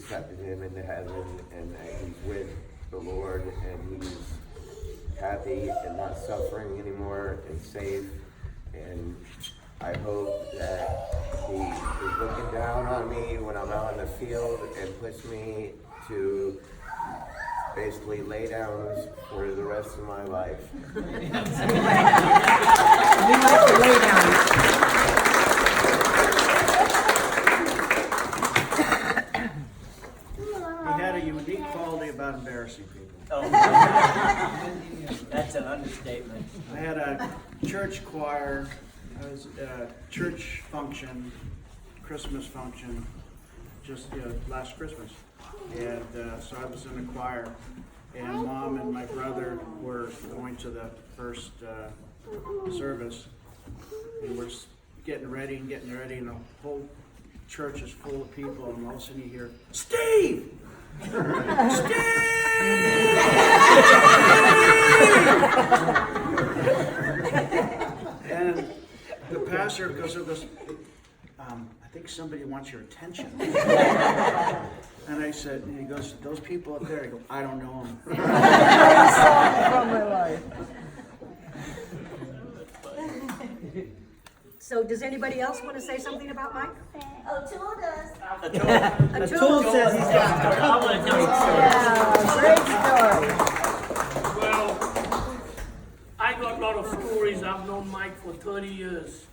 accepted him into heaven and that he's with the Lord and he's happy and not suffering anymore and safe. And I hope that he is looking down on me when I'm out in the field and puts me to basically lay down for the rest of my life. He likes to lay down. He had a unique quality about embarrassing people. Oh, that's an understatement. I had a church choir, I was at a church function, Christmas function, just last Christmas. And so I was in the choir, and Mom and my brother were going to the first service. And we're getting ready, and the whole church is full of people, and all of a sudden you hear, Steve! Steve! And the pastor goes, I think somebody wants your attention. And I said, and he goes, those people up there, I go, I don't know them. From my life. So does anybody else want to say something about Mike? O'Toole does. O'Toole says he's got a couple of Yeah, great story. Well, I got a lot of stories. I've known Mike for 30 years.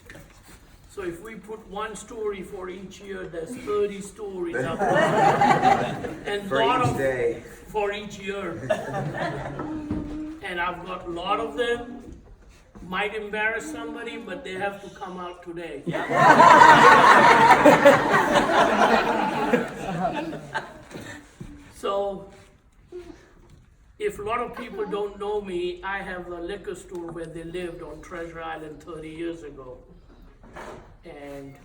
So if we put one story for each year, there's 30 stories I've got. And For lot each of day. for each year. And I've got a lot of them. Might embarrass somebody, but they have to come out today. So, if a lot of people don't know me, I have a liquor store where they lived on Treasure Island 30 years ago. And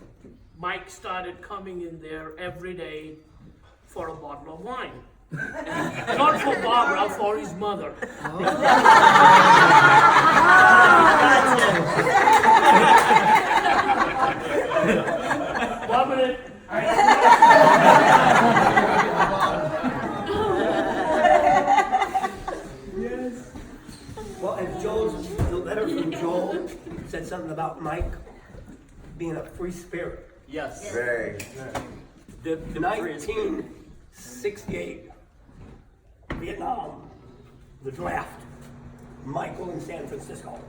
Mike started coming in there every day for a bottle of wine. Not for Barbara, for his mother. Barbara, Well, and the letter from Joel said something about Mike being a free spirit. yes. Very. The 1968 Vietnam, the draft, Michael in San Francisco.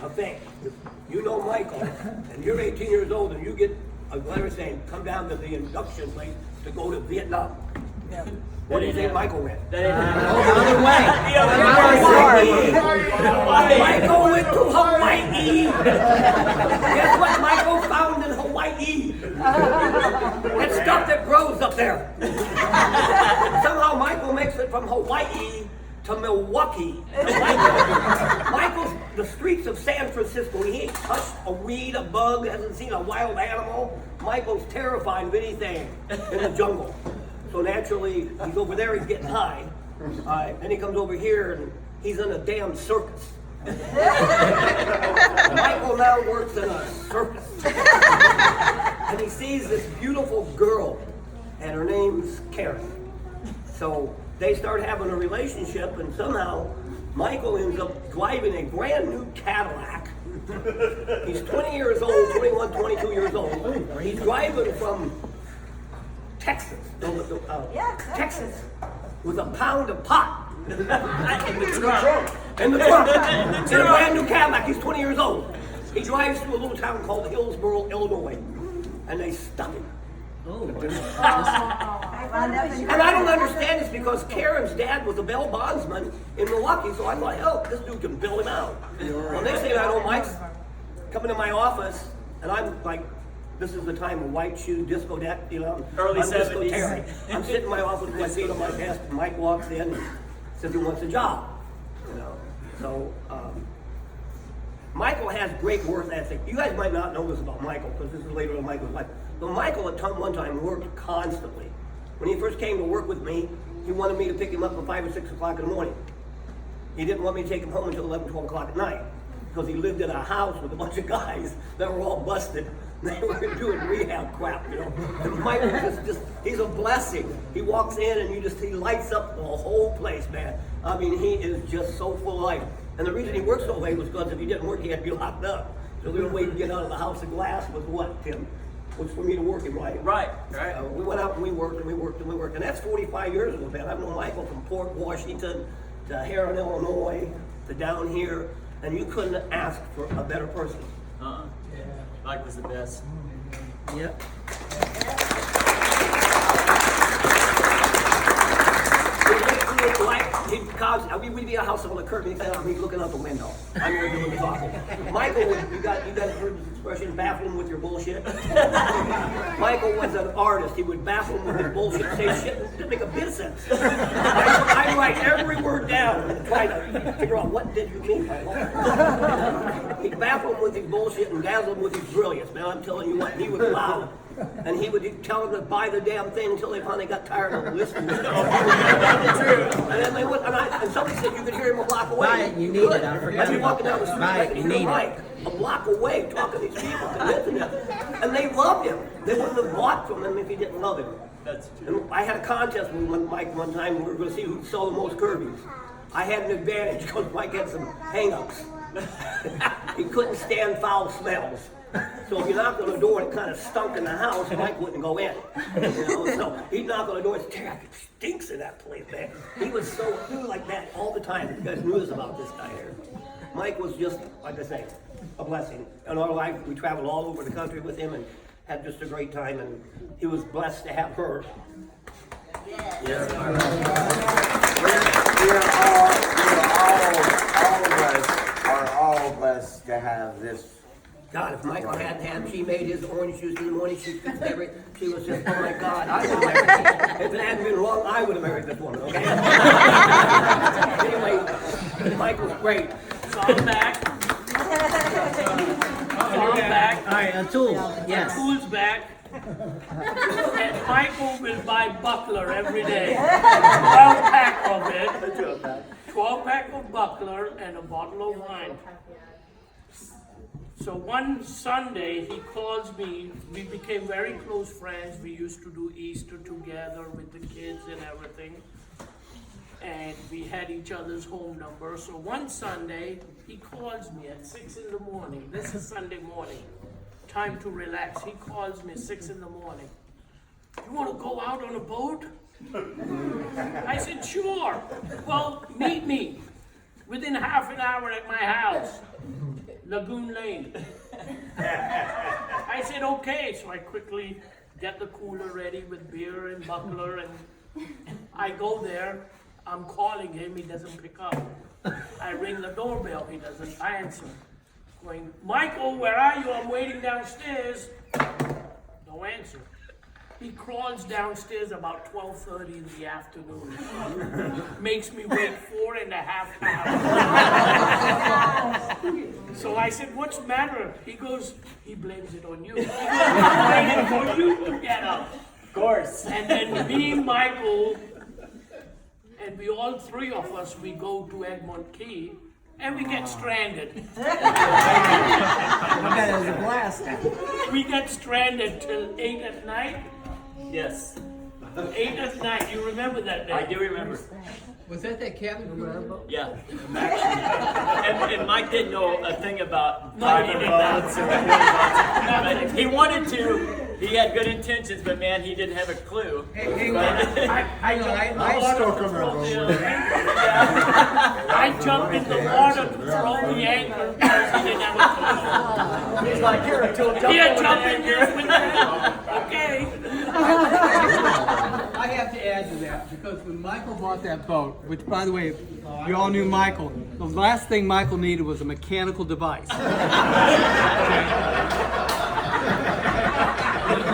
Now think, you know Michael, and you're 18 years old, and you get a letter saying, come down to the induction place to go to Vietnam. What do you think Michael went? The other way. Michael went to Hawaii. Guess what Michael found in Hawaii? That stuff that grows up there. Somehow Michael makes it from Hawaii to Milwaukee. Michael's the streets of San Francisco. He ain't touched a weed, a bug, hasn't seen a wild animal. Michael's terrified of anything in the jungle. So naturally, he's over there, he's getting high. Then he comes over here and he's in a damn circus. Michael now works in a circus. And he sees this beautiful girl, and her name's Karen. So they start having a relationship, and somehow Michael ends up driving a brand new Cadillac. He's 20 years old, 21, 22 years old. He's driving from Texas, Texas, with a pound of pot in the trunk. In a brand new Cadillac. He's 20 years old. He drives to a little town called Hillsboro, Illinois, and they stop him. And I don't understand this because Karen's dad was a bail bondsman in Milwaukee, so I thought, hell, this dude can bail him out. Well, next thing I know, Mike's coming to my office, and I'm like, this is the time of white shoe, disco deck, you know. Early I'm Disco 70s. Terry. I'm sitting in my office with my feet on my desk, and Mike walks in and says he wants a job. You know. So Michael has great work ethic. You guys might not know this about Michael, because this is later in Michael's life. But Michael at one time worked constantly. When he first came to work with me, he wanted me to pick him up at 5 or 6 o'clock in the morning. He didn't want me to take him home until 11, 12 o'clock at night, because he lived in a house with a bunch of guys that were all busted. They were doing rehab crap, you know. And Mike was just he's a blessing. He walks in and he lights up the whole place, man. I mean, he is just so full of life. And the reason he worked so late was because if he didn't work, he had to be locked up. So the only way to get out of the house of glass was what, Tim? Was for me to work him, right? Right. We went out and we worked and we worked and we worked. And that's 45 years ago, man. I've known Michael from Port Washington to Heron, Illinois, to down here. And you couldn't ask for a better person. Mike was the best. Yep. We'd be at a house on the curtain, and he's looking out the window. I'm here doing the talking. Michael, you guys heard this expression, baffle with your bullshit? Michael was an artist. He would baffle with his bullshit, say shit that didn't make a bit of sense. I'd write every word down and try to figure out what did you mean by that. He'd baffle him with his bullshit and dazzle him with his brilliance. Man, I'm telling you what, he was loud. And he would tell them to buy the damn thing until they finally got tired of listening. And then they would, and somebody said you could hear him a block away. Buy it, you need it, I forgot I'd be walking down the street, Buy I it, could you hear need Mike a block away talking to these people, convincing them. And they loved him. They wouldn't have bought from him if he didn't love him. That's true. And I had a contest with Mike one time. We were going to see who could sell the most Kirby's. I had an advantage because Mike had some hang-ups. He couldn't stand foul smells. So if you knocked on the door and it kind of stunk in the house, Mike wouldn't go in. You know? So he'd knock on the door and say, it stinks in that place, man. He was like that all the time. You guys knew this about this guy here. Mike was just, like I say, a blessing. In our life, we traveled all over the country with him and had just a great time, and he was blessed to have her. Yes. All of us are all blessed to have this. God, if Michael hadn't had, she made his orange juice in the morning, she was just, oh my God, I would have married. If it hadn't been wrong, I would have married this woman, okay? Anyway, Michael's great. So I'm back. All right, Atul, yes. Who's back? And Michael will buy Buckler every day. 12 pack of it. 12 pack of Buckler and a bottle of wine. So one Sunday he calls me. We became very close friends. We used to do Easter together with the kids and everything. And we had each other's home number. So one Sunday he calls me at 6 in the morning. This is Sunday morning. Time to relax. He calls me at 6 in the morning. You want to go out on a boat? I said, sure. Well, meet me within half an hour at my house, Lagoon Lane. I said, okay. So I quickly get the cooler ready with beer and Buckler, and I go there. I'm calling him, he doesn't pick up. I ring the doorbell, he doesn't answer. Going, Michael, where are you? I'm waiting downstairs. No answer. He crawls downstairs about 12:30 in the afternoon. Makes me wait 4.5 hours. So I said, what's the matter? He goes, he blames it on you. He goes, I'm waiting for you to get up. Of course. And then me, Michael, and we all three of us, we go to Egmont Key, and we get stranded. That was a blast. We get stranded till 8 at night. Yes. 8 at night, you remember that day? I do remember. Was that cabin crew? Yeah. And Mike didn't know a thing about No, he fiber did not. boats or anything. But he wanted to. He had good intentions, but man, he didn't have a clue. I jumped in the water to throw the anchor because he didn't have a clue. He's like, here, until Yeah, jump in here with me. Okay. I have to add to that, because when Michael bought that boat, which by the way, you all knew Michael, the last thing Michael needed was a mechanical device.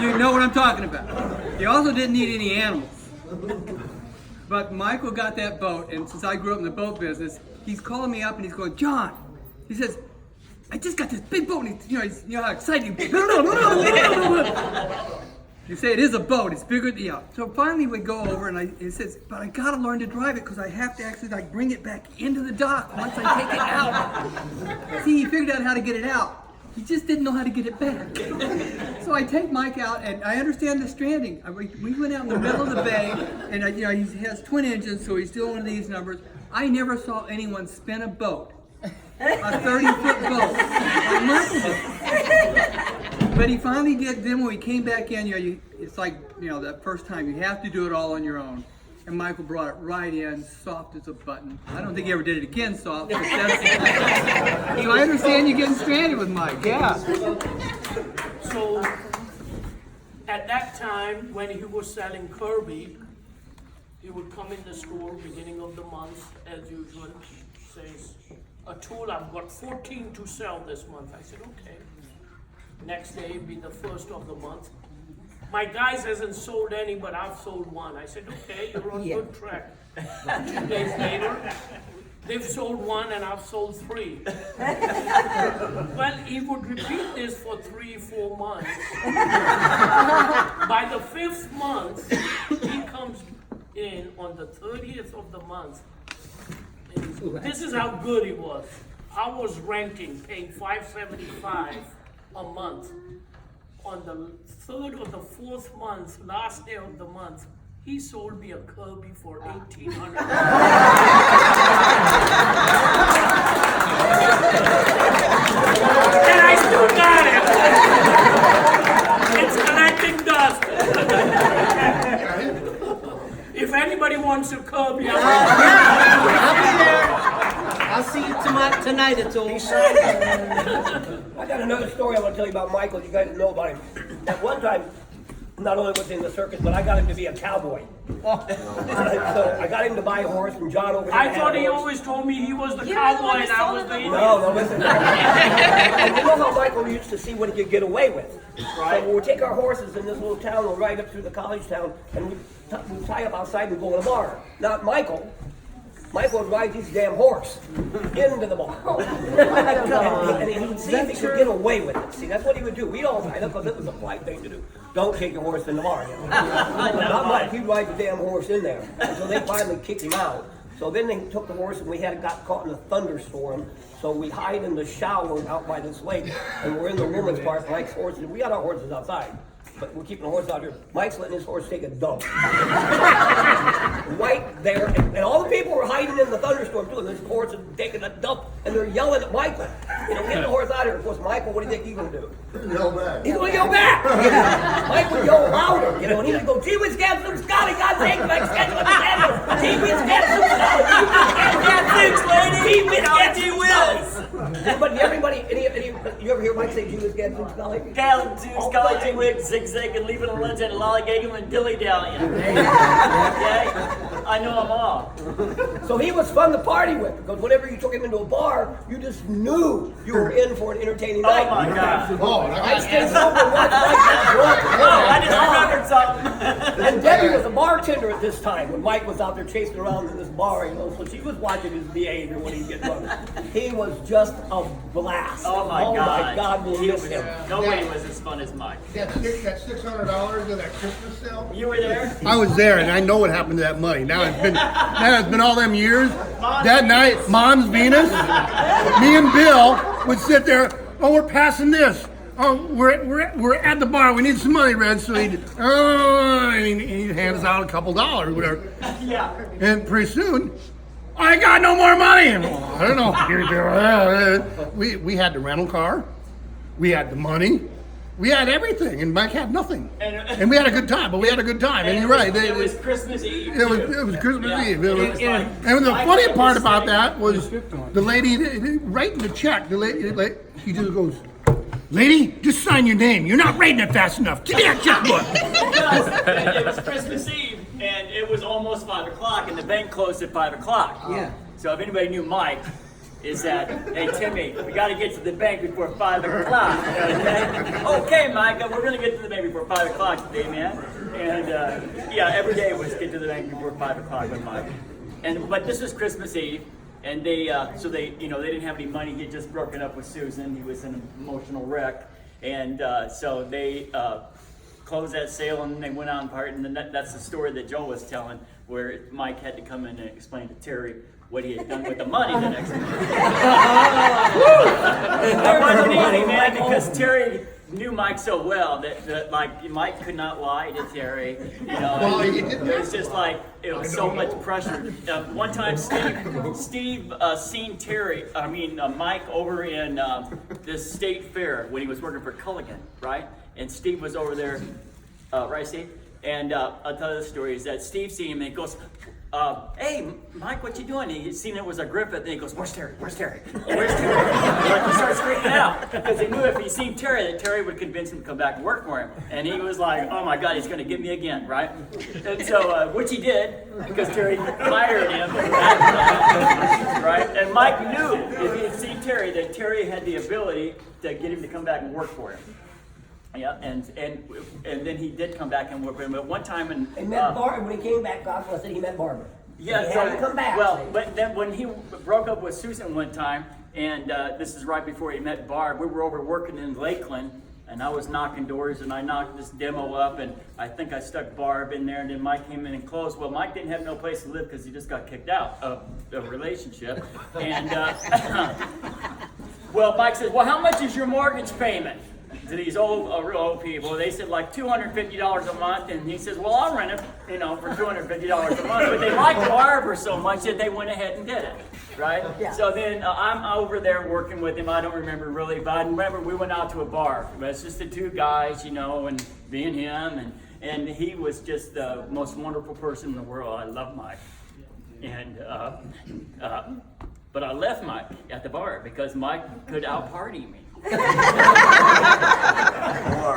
You know what I'm talking about. He also didn't need any animals. But Michael got that boat, and since I grew up in the boat business, he's calling me up and he's going, John, he says, I just got this big boat, and he's, you know how excited he You say it is a boat, it's bigger than, yeah. So finally we go over and he says, but I gotta learn to drive it because I have to actually bring it back into the dock once I take it out. See, he figured out how to get it out. He just didn't know how to get it back. So I take Mike out, and I understand the stranding. We went out in the middle of the bay, and he has twin engines, so he's still one of these numbers. I never saw anyone spin a boat, a 30-foot boat, like Michael did. But he finally did. Then when we came back in, it's like that first time you have to do it all on your own. And Michael brought it right in, soft as a button. I don't think he ever did it again soft. But so I understand you getting stranded with Mike. Yeah. So at that time, when he was selling Kirby, he would come in the store beginning of the month, as usual, says, a tool, I've got 14 to sell this month. I said, okay. Next day would be the first of the month. My guys hasn't sold any, but I've sold one. I said, okay, you're on good track. 2 days later, they've sold one and I've sold 3. Well, he would repeat this for 3-4 months. By the 5th month, he comes in on the 30th of the month. This is how good he was. I was renting, paying $575 a month. On the 3rd or the 4th month, last day of the month, he sold me a Kirby for $1,800. And I still got it. It's collecting dust. If anybody wants a Kirby, I'll be there. I'll see you tonight at all. I got another story I want to tell you about Michael. You guys know about him. At one time, not only was he in the circus, but I got him to be a cowboy. So I got him to buy a horse, and John over here I had thought a he horse. always told me he was the You know the cowboy one and who I sold was him the the Indian. No, listen. And you know how Michael used to see what he could get away with. Right. So we would take our horses in this little town, we'll ride up through the college town, and we'd tie up outside and go in a bar. Not Michael would ride his damn horse into the bar. and he would see if he could get away with it. See, that's what he would do. We'd all ride up because it was a polite thing to do. Don't take your horse in the bar. Not Mike. He'd ride the damn horse in there. And so they finally kicked him out. So then they took the horse and we got caught in a thunderstorm. So we hide in the shower out by this lake. And we're in the women's part. Mike's horses. We got our horses outside. But we're keeping the horse out here. Mike's letting his horse take a dump. Right there. And all the people were hiding in the thunderstorm too. And this horse is taking a dump. And they're yelling at Michael. Get the horse out of here. Of course, Michael, what do you think he's going to do? Yell back. He's going to yell back. Mike would yell louder. And he would go, gee whiz, Gavin, Scotty, God dang, Mike's catching up the camera. Gee whiz, Gavin, Scotty. Gee whiz, Gavin, Scotty. Everybody, you ever hear Mike say gee whiz, Gavin, Scotty? Gallon, Scully, G-Wig, zigzag, and leaving a lunch and lollygagging and dilly-dallying. Okay? I know them all. So he was fun to party with, because whenever you took him into a bar, you just knew you were in for an entertaining night. Oh my God. I stayed sober and watched Mike get drunk. Oh, I just remembered something. And Debbie was a bartender at this time when Mike was out there chasing around in this bar, so she was watching his behavior when he'd get drunk. He was just a blast. Oh my God. We'll miss him. Nobody was as fun as Mike. That $600 of that Christmas sale? You were there? I was there, and I know what happened to that money. Now it's been all them years. That night, Mom's Venus, me and Bill would sit there. Oh, we're passing this. Oh, we're at the bar. We need some money, Red. So he'd hand us out a couple dollars, whatever. Yeah. And pretty soon, I got no more money. I don't know. We had the rental car. We had the money. We had everything, and Mike had nothing. And we had a good time, but we had a good time. And you're right. It was Christmas Eve. It was Christmas Eve. And the Mike funny made a part about mistake. that was the lady writing the check. The lady, she just goes, "Lady, just sign your name. You're not writing it fast enough. Give me that checkbook." It was Christmas Eve, and it was almost 5 o'clock, and the bank closed at 5 o'clock. Yeah. So if anybody knew Mike, is that, hey, Timmy, we got to get to the bank before 5 o'clock. Okay, Mike, we're going to get to the bank before 5 o'clock today, man. And every day was get to the bank before 5 o'clock with Mike. But this was Christmas Eve, and they didn't have any money. He had just broken up with Susan. He was in an emotional wreck, and so they closed that sale and they went out and partied. And that's the story that Joe was telling, where Mike had to come in and explain to Terry what he had done with the money the next morning. It wasn't easy, man, because Terry knew Mike so well that like Mike could not lie to Terry. You know, it was just like it was so much pressure. One time, Steve seen Mike over in this state fair when he was working for Culligan, right? And Steve was over there, right, Steve? And I'll tell you the story is that Steve seen him and he goes, hey, Mike, what you doing? He seen it was a Griffith, and he goes, where's Terry? Where's Terry? Where's Terry? Like, he starts freaking out because he knew if he seen Terry, that Terry would convince him to come back and work for him. And he was like, oh my God, he's going to get me again, right? And so, which he did, because Terry fired him, right? And Mike knew if he had seen Terry, that Terry had the ability to get him to come back and work for him. Yeah, and then he did come back and work with him. But one time, He met Barbara when he came back. God bless it. He met Barbara. Yeah, he had to come back. Well, but then when he broke up with Susan one time, and this is right before he met Barb, we were over working in Lakeland, and I was knocking doors, and I knocked this demo up, and I think I stuck Barb in there, and then Mike came in and closed. Well, Mike didn't have no place to live because he just got kicked out of the relationship, and well, Mike says, well, how much is your mortgage payment? To these real old people, they said like $250 a month, and he says, well, I'll rent it, for $250 a month. But they liked Barbara so much that they went ahead and did it, right? Yeah. So then I'm over there working with him. I don't remember really, but I remember we went out to a bar. It's just the two guys, and me and him, and he was just the most wonderful person in the world. I love Mike, and but I left Mike at the bar because Mike could out-party me.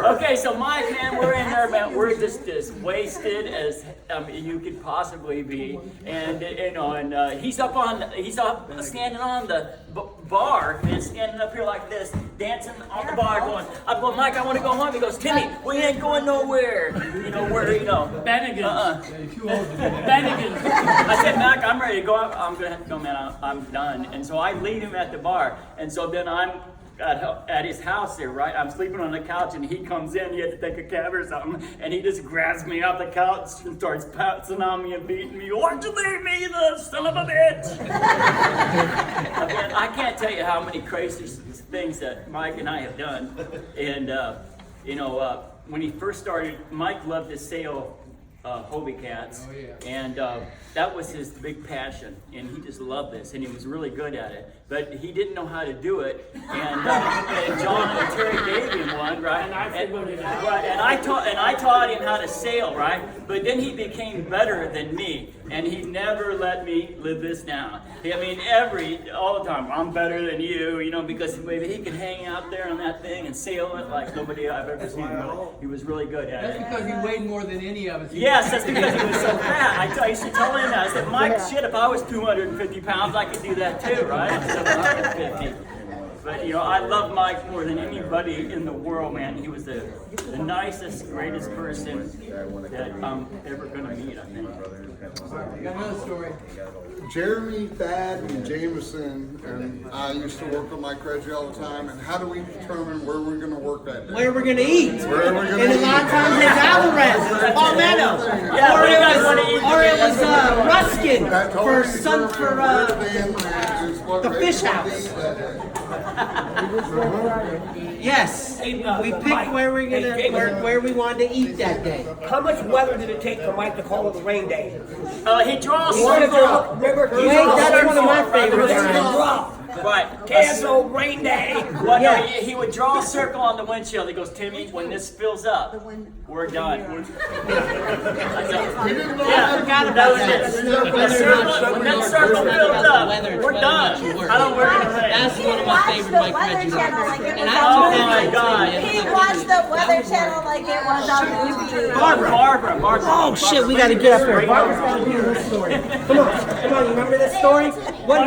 Okay, so Mike, man, we're in there, man. We're just as wasted as you could possibly be, and he's standing on the bar, and standing up here like this, dancing on the bar, I'm going, Mike, I want to go home. He goes, Timmy, we ain't going nowhere. Bennigan's. Bennigan's. I said, Mike, I'm ready to go. I'm gonna have to go, man. I'm done. And so I leave him at the bar, and so then I'm at his house there, right? I'm sleeping on the couch, and he comes in. He had to take a cab or something, and he just grabs me off the couch and starts pouncing on me and beating me. Why'd you leave me, you son of a bitch? I can't tell you how many crazy things that Mike and I have done. And when he first started, Mike loved to sail Hobie cats, and that was his big passion, and he just loved this, and he was really good at it, but he didn't know how to do it, and John and Terry gave him one, right? And I taught him how to sail, right? But then he became better than me, and he never let me live this down. I mean, all the time, I'm better than you, because maybe he could hang out there on that thing and sail it like nobody I've ever seen. He was really good at it. That's because he weighed more than any of us. Yes, that's because he was so fat. I used to tell him that. I said, Mike, shit, if I was 250 pounds, I could do that too, right? 750. But, I love Mike more than anybody in the world, man. He was the nicest, greatest person that I'm ever going to meet, I think. I got another story. Jeremy, Thad, and Jameson and I used to work with Mike Rege all the time. And how do we determine where we're going to work that day? Where we're gonna eat. Where we're going to And eat. a lot of times it's Alvarez, Palmetto, Yeah, or what do you guys it want to eat? was Ruskin That totally for the fish house. Yes, we picked where we wanted to eat that day. How much weather did it take for Mike to call it a rain day? He draws Remember, That's one of my favorites. Right. Cancel rain day. Well, no, he would draw a circle on the windshield. He goes, Timmy, when this fills up, we're done. I forgot about that. When that circle fills up, we're done. I don't worry about it. That's one of my favorite Mike Rege. And I Oh took my that God. He watched the Weather Channel like it was on TV. Barbara. Oh shit, we gotta get up here. Barbara's gotta hear this story. Come on, you remember this story? What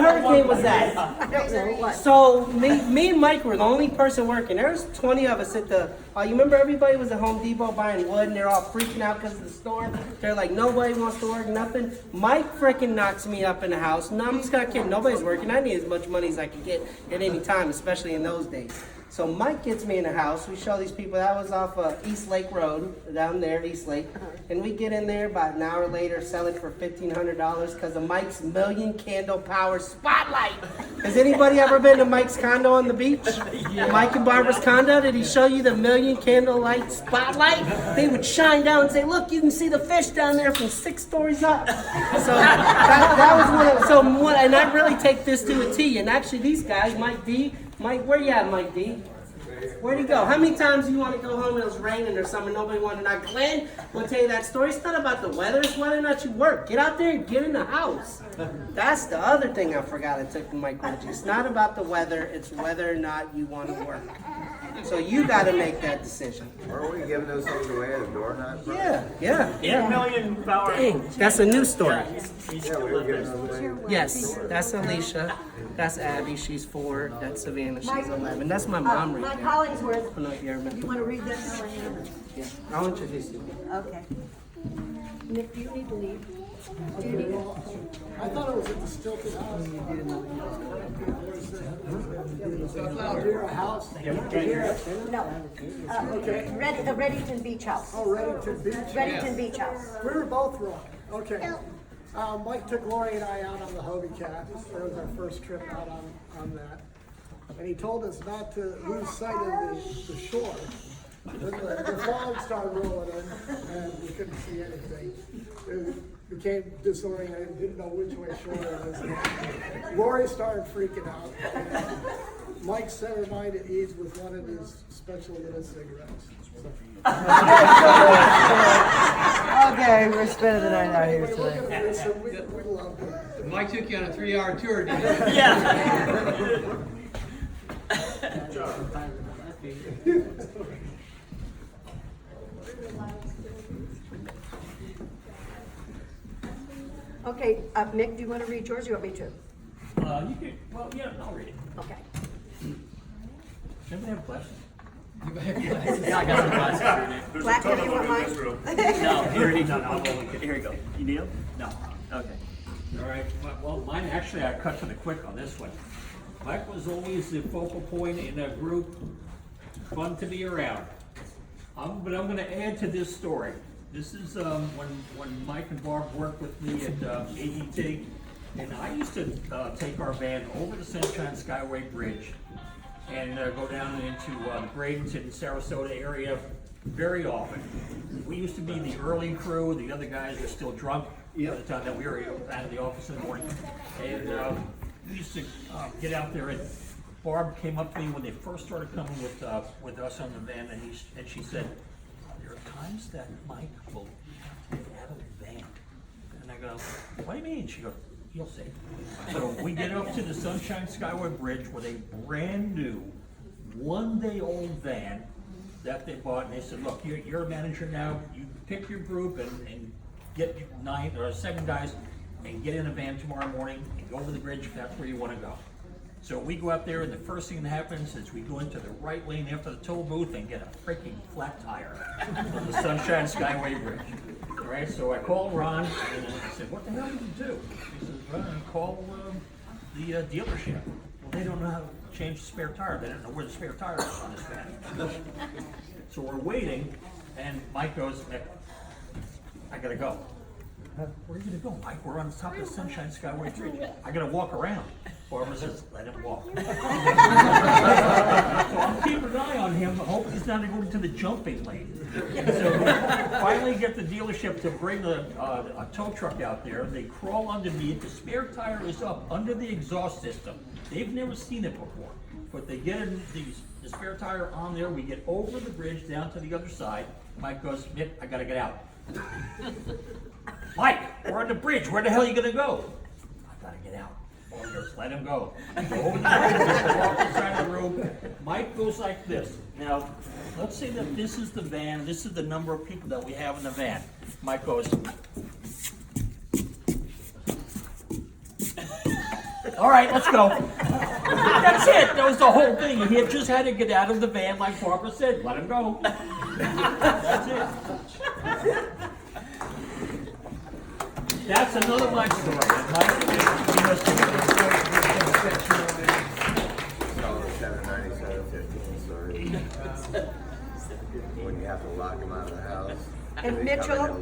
hurricane was that? So me and Mike were the only person working. There was 20 of us at the, you remember everybody was at Home Depot buying wood and they're all freaking out because of the storm. They're like, nobody wants to work, nothing. Mike freaking knocks me up in the house. No, I'm just not kidding, nobody's working. I need as much money as I can get at any time, especially in those days. So Mike gets me in the house. We show these people. That was off East Lake Road, down there, East Lake. And we get in there about an hour later, sell it for $1,500 because of Mike's million candle power spotlight. Has anybody ever been to Mike's condo on the beach? Mike and Barbara's condo? Did he show you the million candle light spotlight? They would shine down and say, look, you can see the fish down there from 6 stories up. So that was and I really take this to a T. And actually these guys, Mike, where you at, Mike D? Where'd he go? How many times do you want to go home and it was raining or something, nobody wanted to knock? Glenn will tell you that story. It's not about the weather, it's whether or not you work. Get out there and get in the house. That's the other thing I forgot I took from Mike Rege. It's not about the weather, it's whether or not you want to work. So you got to make that decision. Are we giving those things away at a door knock? Yeah. 8 million power. Dang, that's a new story. Yeah, we were giving those away. Yes, that's Alicia. That's Abby. She's 4. That's Savannah. She's 11. That's my mom right Mike there. Hollingsworth, Oh, no, you remember? you want to read this? Yeah. I'll introduce you. Okay. Nick, do you need to leave? Do you need to? I thought it was at the Stilton House. Deer House? No. The Reddington Beach House. Oh, Reddington Beach? Reddington Beach House. We were both wrong. Okay. Mike took Lori and I out on the Hobie Cat. That was our first trip out on that. And he told us not to lose sight of the shore. The fog started rolling in and we couldn't see anything. It became disoriented, didn't know which way shore it was. Lori started freaking out. Mike set her mind at ease with one of his special little cigarettes. Okay, we're spending the night out here today. We love it. Mike took you on a 3-hour tour, didn't he? Yeah. Okay, Nick, do you want to read yours or you want me to? You could, well, yeah, I'll read it. Okay. Anybody have a question? Yeah, Yeah, I got some glasses. Black, do you want mine? No, here you go. Here you go. You need them? No. Okay. All right, well, mine actually, I cut to the quick on this one. Mike was always the focal point in a group, fun to be around. But I'm gonna add to this story. This is when Mike and Barb worked with me at ADT, and I used to take our van over the Sunshine Skyway Bridge and go down into the Bradenton, Sarasota area very often. We used to be the early crew, the other guys were still drunk by the time that we were out of the office in the morning. And we used to get out there, and Barb came up to me when they first started coming with us on the van, and she said, there are times that Mike will get out of the van. And I go, what do you mean? She goes, you'll see. So we get up to the Sunshine Skyway Bridge with a brand new, 1-day-old van that they bought, and they said, look, you're a manager now, you pick your group and get 9 or 7 guys and get in a van tomorrow morning and go over the bridge if that's where you want to go. So we go out there, and the first thing that happens is we go into the right lane after the toll booth and get a freaking flat tire on the Sunshine Skyway Bridge. All right, so I called Ron, and I said, what the hell did you do? He says, Ron, call the dealership. Well, they don't know how to change the spare tire. They don't know where the spare tire is on this van. So we're waiting, and Mike goes, I gotta go. Where are you gonna go, Mike? We're on the top of the Sunshine Skyway Bridge. I gotta walk around. Barbara says, let him walk. So I'm keeping an eye on him, hoping he's not going to the jumping lane. So we finally get the dealership to bring a tow truck out there. They crawl underneath. The spare tire is up under the exhaust system. They've never seen it before. But they get the spare tire on there. We get over the bridge down to the other side. Mike goes, Mick, I gotta get out. Mike, we're on the bridge. Where the hell are you gonna go? I gotta get out. Just let him go. Go over the bridge, walk the side of the room. Mike goes like this. Now, let's say that this is the van, this is the number of people that we have in the van. Mike goes, all right, let's go. That's it. That was the whole thing. He had just had to get out of the van, like Barbara said. Let him go. That's it. That's another Mike story. Mike, And Mitchell, do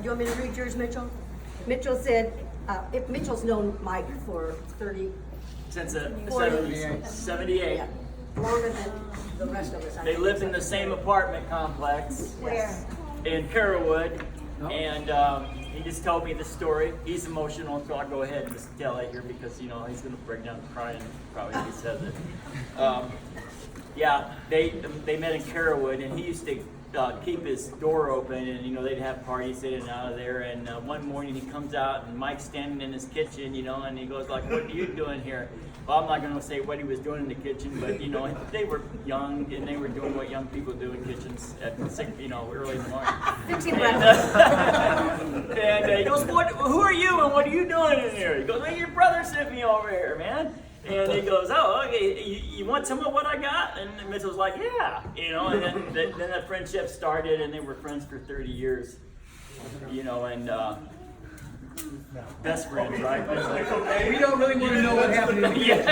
you want me to read yours, Mitchell? Mitchell said, if Mitchell's known Mike for 30, Since 40, 78. yeah, longer than the rest of us. I They think. lived in the same apartment complex Where? in Carrollwood, and he just told me the story. He's emotional, so I'll go ahead and just tell it here because, you know, he's going to break down crying probably when he says it. Yeah, they met in Carrollwood, and he used to keep his door open, and, you know, they'd have parties in and out of there, and one morning he comes out, and Mike's standing in his kitchen, you know, and he goes like, what are you doing here? Well, I'm not going to say what he was doing in the kitchen, but, you know, they were young, and they were doing what young people do in kitchens at 6, you know, early in the morning. Fixing breakfast. And he goes, who are you, and what are you doing in here? He goes, well, your brother sent me over here, man. And he goes, oh, okay, you want some of what I got? And Mitchell's like, yeah, you know, and then that friendship started, and they were friends for 30 years, you know, and best friends, right? We don't really want to know what happened in the kitchen.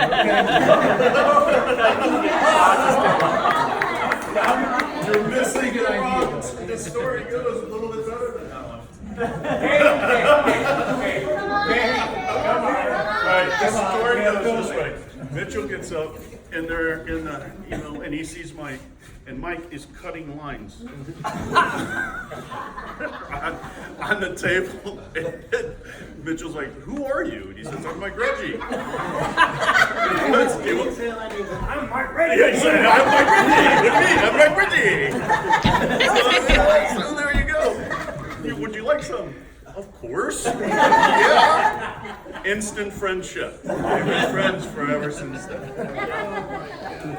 You're missing Good idea. The story goes a little bit better than that one. Right, the story goes this way. Mitchell gets up and they're in the, you know, and he sees Mike, and Mike is cutting lines on the table. And Mitchell's like, who are you? And he says, I'm Mike Rege. I'm Mike Rege. Yeah, he said, I'm Mike Rege. I'm Mike Rege. So there you go. Would you like some? Of course. Yeah. Instant friendship. They've been friends forever since then.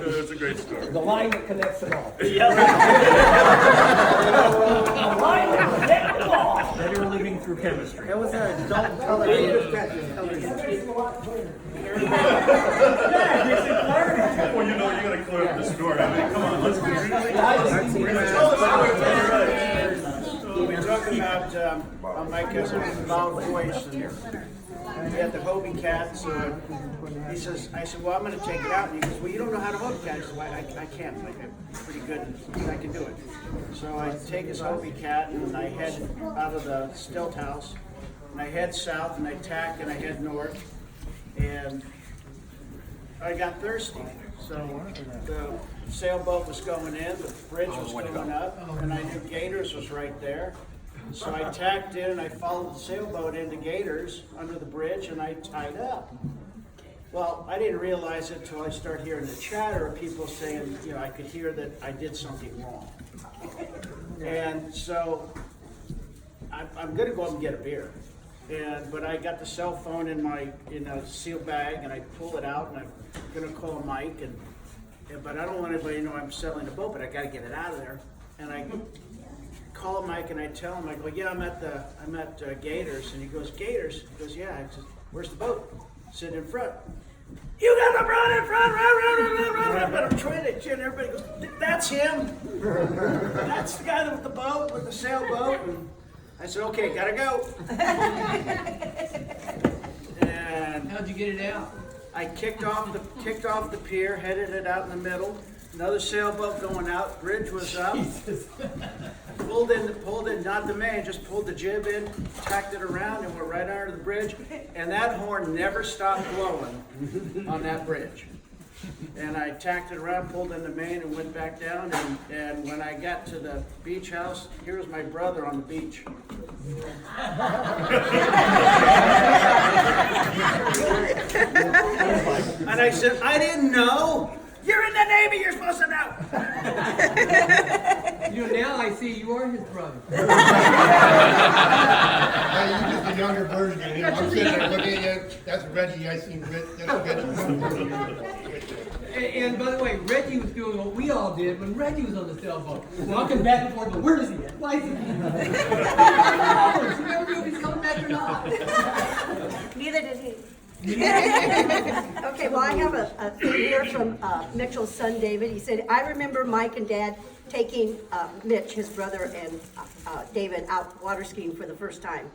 It's a great story. The line that connects them all. The line that connects them all. Better living through chemistry. That was an adult television. Well, you know, you gotta clear up the story. I mean, come on, let's We talked about how Mike has a loud voice, and he had the Hobie cat, so he says, I said, well, I'm gonna take it out, and he goes, well, you don't know how to Hobie cat. I said, well, I can't, like, I'm pretty good, I can do it. So I take his Hobie cat, and I head out of the stilt house, and I head south, and I tack, and I head north, and I got thirsty. So the sailboat was going in, the bridge was going up, and I knew Gators was right there. So I tacked in and I followed the sailboat into Gators under the bridge, and I tied up. Well, I didn't realize it until I started hearing the chatter of people saying, you know, I could hear that I did something wrong. And so I'm gonna go up and get a beer. But I got the cell phone in a sealed bag, and I pull it out, and I'm gonna call Mike, but I don't want anybody to know I'm selling the boat, but I gotta get it out of there. And I call Mike and I tell him, I go, yeah, I'm at Gators, and he goes, Gators? He goes, yeah. I said, where's the boat? Sitting in front. You got to run in front, run. But I'm trying to, and everybody goes, that's him. That's the guy with the boat, with the sailboat. And I said, okay, gotta go. And How'd you get it out? I kicked off the pier, headed it out in the middle. Another sailboat going out. Bridge was up. Pulled in, not the main, just pulled the jib in, tacked it around, and went right under the bridge. And that horn never stopped blowing on that bridge. And I tacked it around, pulled in the main, and went back down. And when I got to the beach house, here was my brother on the beach. And I said, I didn't know. You're in the Navy, you're supposed to know. You know, now I see you are his brother. Hey, you're just a younger version of him. I'm sitting there looking at you. That's Reggie. I seen Reggie. And by the way, Reggie was doing what we all did when Reggie was on the sailboat. Walking back and forth, but where is he at? Why is he here? You never knew if he's coming back or not. Neither did he. Okay, well, I have a thing here from Mitchell's son, David. He said, I remember Mike and Dad taking Mitch, his brother, and David out water skiing for the first time.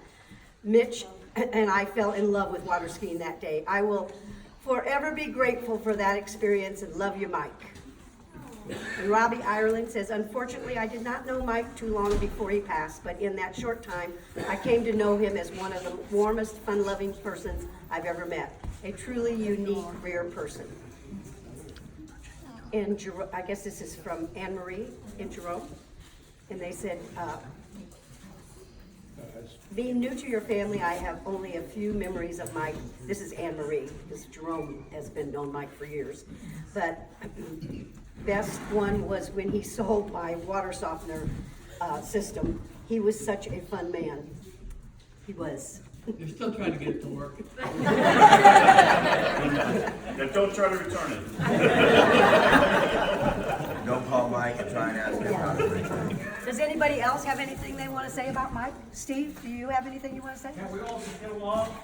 Mitch and I fell in love with water skiing that day. I will forever be grateful for that experience and love you, Mike. And Robbie Ireland says, unfortunately, I did not know Mike too long before he passed, but in that short time, I came to know him as one of the warmest, fun-loving persons I've ever met. A truly unique, rare person. And I guess this is from Anne Marie in Jerome. And they said, being new to your family, I have only a few memories of Mike. This is Anne Marie, because Jerome has been known Mike for years. But best one was when he sold my water softener system. He was such a fun man. He was. You're still trying to get it to work. Now don't try to return it. Don't call Mike and try and ask him how to return it. Does anybody else have anything they want to say about Mike? Steve, do you have anything you want to say? Can we all just get along?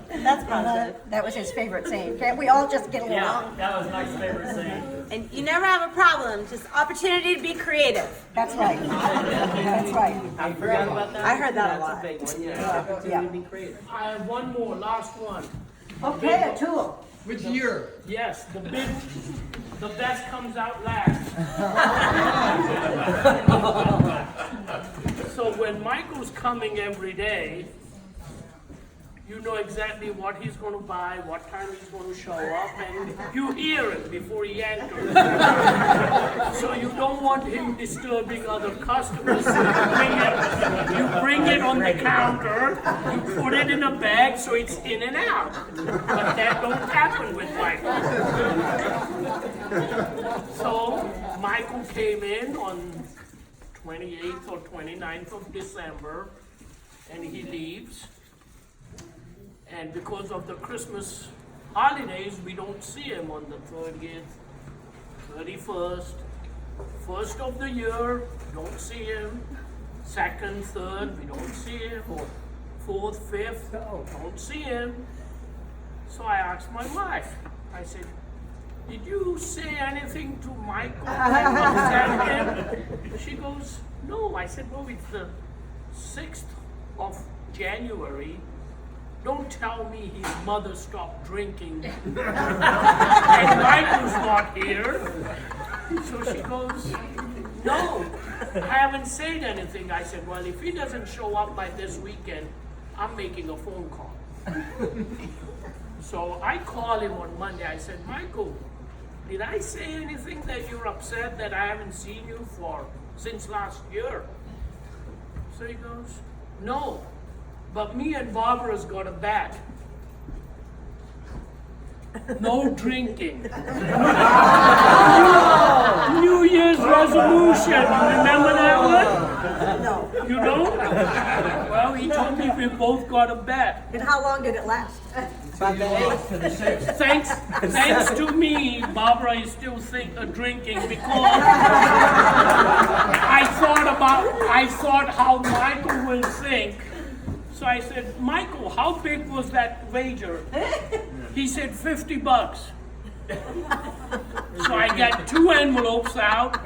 That's positive. That was his favorite saying. Can't we all just get along? Yeah, that was Mike's favorite saying. And you never have a problem, just opportunity to be creative. That's right. That's right. I forgot about that. I heard that a lot. That's a big one, yeah. Yeah. Opportunity to be creative. I have one more, last one. Okay, a tool. Which year? Yes, the best comes out last. So when Michael's coming every day, you know exactly what he's going to buy, what time he's going to show up, and you hear it before he enters. So you don't want him disturbing other customers. You bring it on the counter, you put it in a bag so it's in and out. But that don't happen with Michael. So Michael came in on 28th or 29th of December, and he leaves. And because of the Christmas holidays, we don't see him on the 30th, 31st, 1st of the year, don't see him. 2nd, 3rd, we don't see him. 4th, 5th, don't see him. So I asked my wife, I said, did you say anything to Michael and upset him? She goes, no. I said, well, it's the 6th of January. Don't tell me his mother stopped drinking and Michael's not here. So she goes, no, I haven't said anything. I said, well, if he doesn't show up by this weekend, I'm making a phone call. So I called him on Monday. I said, Michael, did I say anything that you're upset that I haven't seen you since last year? So he goes, no. But me and Barbara's got a bet. No drinking. New Year's resolution. Remember that one? No. You don't? Well, he told me we both got a bet. And how long did it last? About the 8th to the 6th. Thanks to me, Barbara is still drinking because I thought how Michael will think. So I said, Michael, how big was that wager? He said, $50. So I got 2 envelopes out,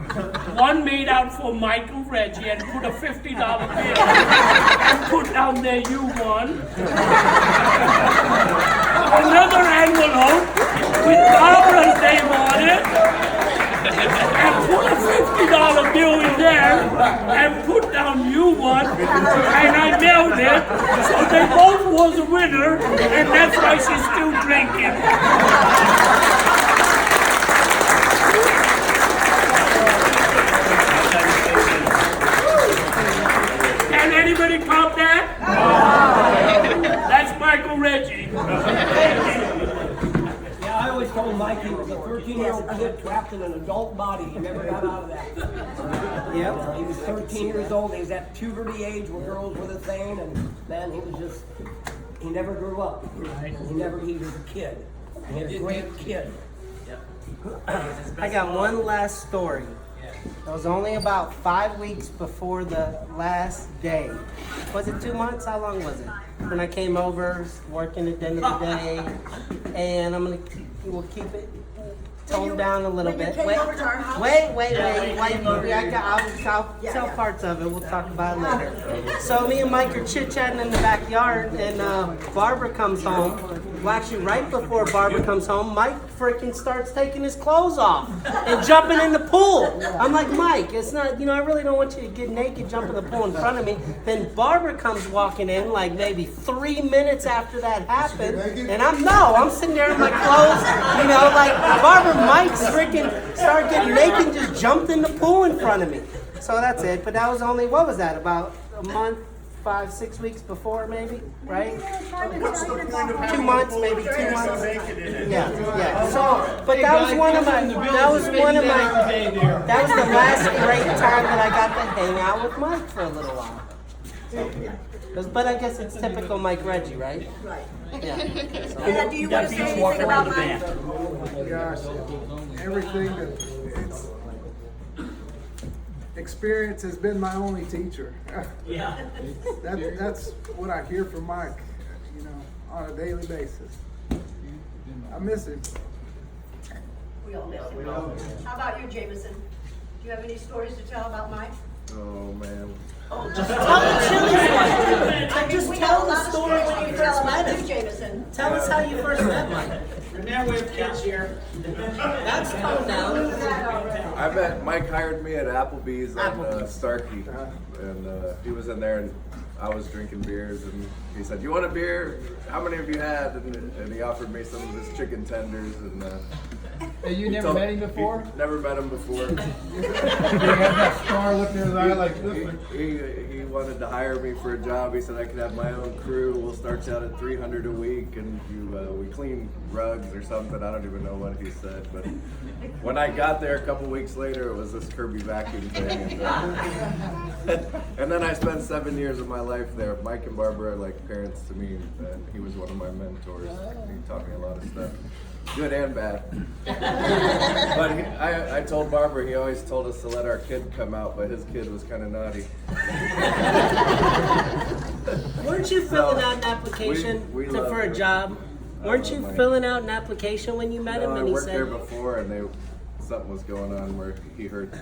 one made out for Michael Rege and put a $50 bill and put down there, you won. Another envelope with Barbara's name on it and put a $50 bill in there and put down you won, and I mailed it, so they both was a winner, and that's why she's still drinking. Can anybody count that? That's Michael Rege. Yeah, I always told Mike he was a 13-year-old kid trapped in an adult body. He never got out of that. Yep. He was 13 years old. He was at puberty age where girls were the thing, and man, he never grew up. He was a kid. He had a great kid. I got one last story. It was only about 5 weeks before the last day. Was it 2 months? How long was it? When I came over, working at the end of the day, and we'll keep it toned down a little bit. Wait. I'll tell parts of it. We'll talk about it later. So me and Mike are chit-chatting in the backyard, and Barbara comes home, Well, actually, right before Barbara comes home, Mike freaking starts taking his clothes off and jumping in the pool. I'm like, Mike, it's not, I really don't want you to get naked, jump in the pool in front of me. Then Barbara comes walking in like maybe 3 minutes after that happened, and I'm sitting there in my clothes, like Barbara, Mike's freaking started getting naked and just jumped in the pool in front of me. So that's it. But that was only, what was that, about a month? 5, 6 weeks before, maybe, right? What's the point of having 2 months, a pool maybe if 2 you're months. so naked in it? Yeah. So, but that was one of my, that was the last great time that I got to hang out with Mike for a little while. So, but I guess it's typical Mike Rege, right? Right. Yeah. And do you want to say anything about Mike? Gosh, everything that experience has been my only teacher. Yeah. That's what I hear from Mike, on a daily basis. I miss him. We all miss him. How about you, Jameson? Do you have any stories to tell about Mike? Oh, man. Just tell the chilly one. Just We tell have a the lot of story stories when to you tell first about met you, him. Jameson. Tell us how you first met Mike. Now we have kids here. That's calm down. I met Mike hired me at Applebee's on Starkey, and he was in there, and I was drinking beers, and he said, "You want a beer? How many have you had?" And he offered me some of his chicken tenders, and Hey, you never met him before? Never met him before. He had that star look in his eye like this. He wanted to hire me for a job. He said I could have my own crew. We'll start you out at $300 a week, and we clean rugs or something. I don't even know what he said, but when I got there a couple weeks later, it was this Kirby vacuum thing, and then I spent 7 years of my life there. Mike and Barbara are like parents to me, and he was one of my mentors. He taught me a lot of stuff. Good and bad. But I told Barbara, he always told us to let our kid come out, but his kid was kind of naughty. Weren't you filling out an application for a job? Weren't you filling out an application when you met him? And I he worked said, there before, and something was going on where he heard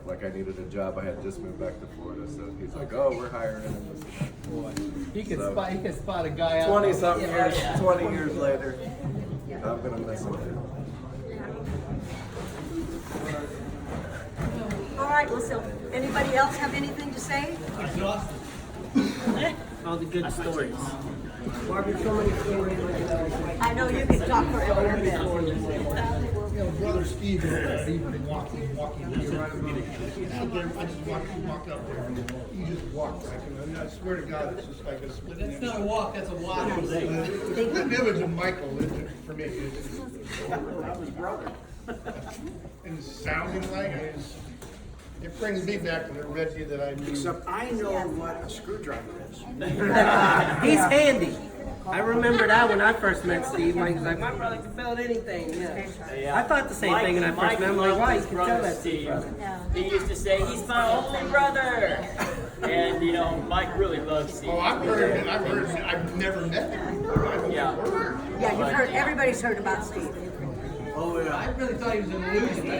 like I needed a job. I had just moved back to Florida, so he's like, "Oh, we're hiring him." Boy, he can spot a guy out. 20-something years, 20 years later, I'm gonna miss him. All right, well, so anybody else have anything to say? all the good stories. I know you can talk forever. Brother Steve, he's been walking, he's right around. I just walked up there, he just walked like, and I swear to God, it's just like a split. That's not a walk, that's a walk. The image of Michael, for me, That was brother. and it's sounding like it brings me back to the Reggie that I knew. Except I know what a screwdriver is. He's handy. I remember that when I first met Steve. Mike was like, my brother can build anything. Yeah. I thought the same thing when I first met him. Like, why? You can tell that Steve. He used to say, he's my only brother. And, you know, Mike really loves Steve. Oh, I've heard it. I've never met him. Yeah. Yeah, you've heard, everybody's heard about Steve. Oh, yeah. I really thought he was an illusion.